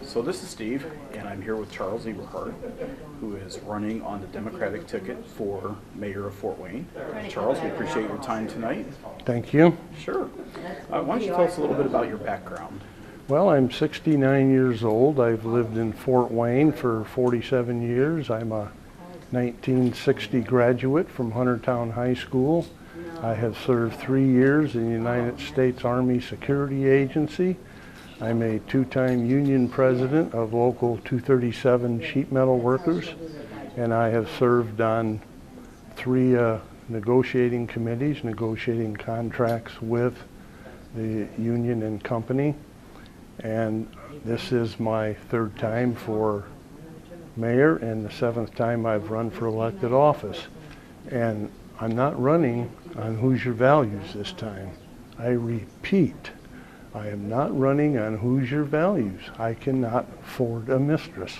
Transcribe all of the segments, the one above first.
So this is Steve, and I'm here with Charles Eberhard, who is running on the Democratic ticket for mayor of Fort Wayne. Charles, we appreciate your time tonight. Thank you. Sure. Why don't you tell us a little bit about your background? Well, I'm 69 years old. I've lived in Fort Wayne for 47 years. I'm a 1960 graduate from Huntertown High School. I have served 3 years in the United States Army Security Agency. I'm a two-time union president of Local 237 Sheet Metal Workers, and I have served on 3 negotiating committees, negotiating contracts with the union and company. And this is my 3rd time for mayor and the 7th time I've run for elected office. And I'm not running on Who's Your Values this time. I repeat, I am not running on Who's Your Values. I cannot afford a mistress.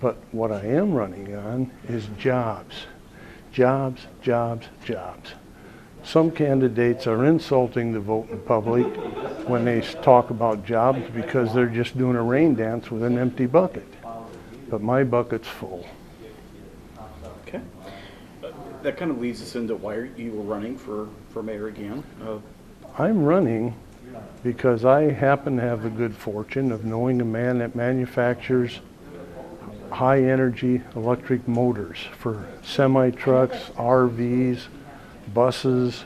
But what I am running on is jobs. Jobs, jobs, jobs. Some candidates are insulting the voting public when they talk about jobs because they're just doing a rain dance with an empty bucket. But my bucket's full. Okay. That kind of leads us into why you were running for mayor again. I'm running because I happen to have the good fortune of knowing a man that manufactures high energy electric motors for semi-trucks, RVs, buses.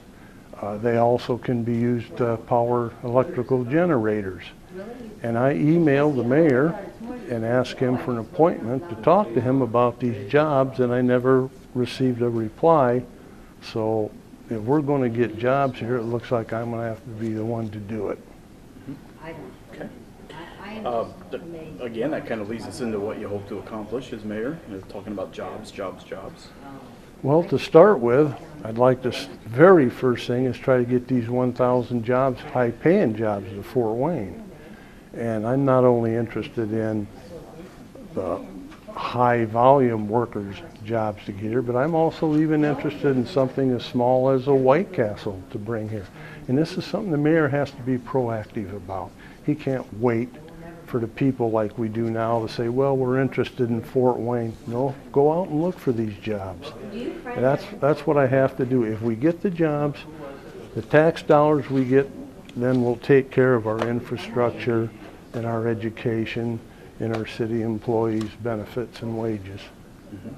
They also can be used to power electrical generators. And I emailed the mayor and asked him for an appointment to talk to him about these jobs, and I never received a reply. So if we're going to get jobs here, it looks like I'm going to have to be the one to do it. Okay. Again, that kind of leads us into what you hope to accomplish as mayor. You're talking about jobs, jobs, jobs. Well, to start with, I'd like to, very first thing is try to get these 1,000 jobs, high-paying jobs to Fort Wayne. And I'm not only interested in the high-volume workers' jobs to get here, but I'm also even interested in something as small as a White Castle to bring here. And this is something the mayor has to be proactive about. He can't wait for the people like we do now to say, well, we're interested in Fort Wayne. No, go out and look for these jobs. And that's what I have to do. If we get the jobs, the tax dollars we get, then we'll take care of our infrastructure and our education and our city employees' benefits and wages. Mm-hmm.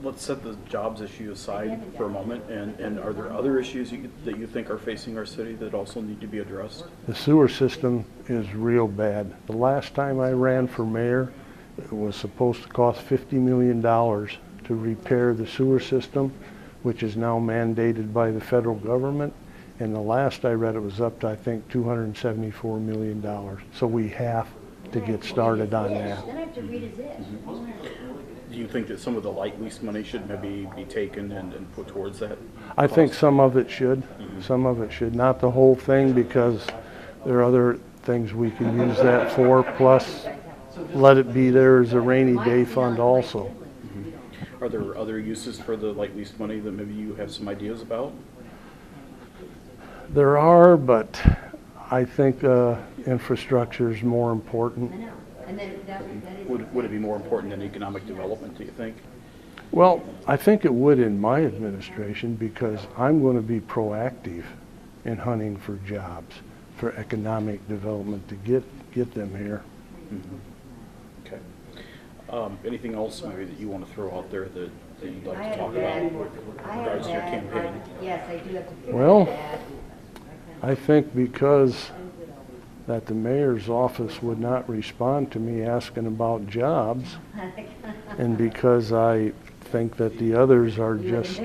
Let's set the jobs issue aside for a moment, and are there other issues that you think are facing our city that also need to be addressed? The sewer system is real bad. The last time I ran for mayor, it was supposed to cost $50 million to repair the sewer system, which is now mandated by the federal government. And the last I read, it was up to, I think, $274 million. So we have to get started on that. Mm-hmm. Do you think that some of the light lease money should maybe be taken and put towards that? I think some of it should. Mm-hmm. Some of it should. Not the whole thing, because there are other things we can use that for, plus let it be there as a rainy day fund also. Mm-hmm. Are there other uses for the light lease money that maybe you have some ideas about? There are, but I think infrastructure is more important. Would it be more important than economic development, do you think? Well, I think it would in my administration, because I'm going to be proactive in hunting for jobs, for economic development, to get them here. Mm-hmm. Okay. Anything else maybe that you want to throw out there that you'd like to talk about with regards to your campaign? Yes, I do have to. Well, I think because that the mayor's office would not respond to me asking about jobs, and because I think that the others are just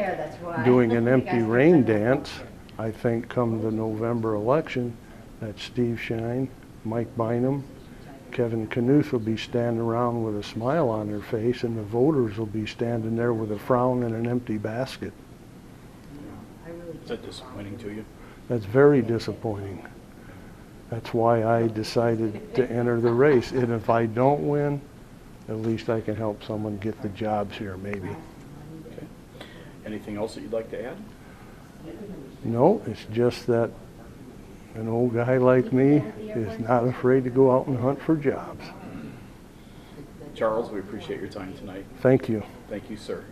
doing an empty rain dance, I think come the November election that Steve Shine, Mike Bynum, Kevin Knuth will be standing around with a smile on their face, and the voters will be standing there with a frown and an empty basket. Is that disappointing to you? That's very disappointing. That's why I decided to enter the race. And if I don't win, at least I can help someone get the jobs here, maybe. Okay. Anything else that you'd like to add? No, it's just that An old guy like me is not afraid to go out and hunt for jobs. Charles, we appreciate your time tonight. Thank you. Thank you, sir.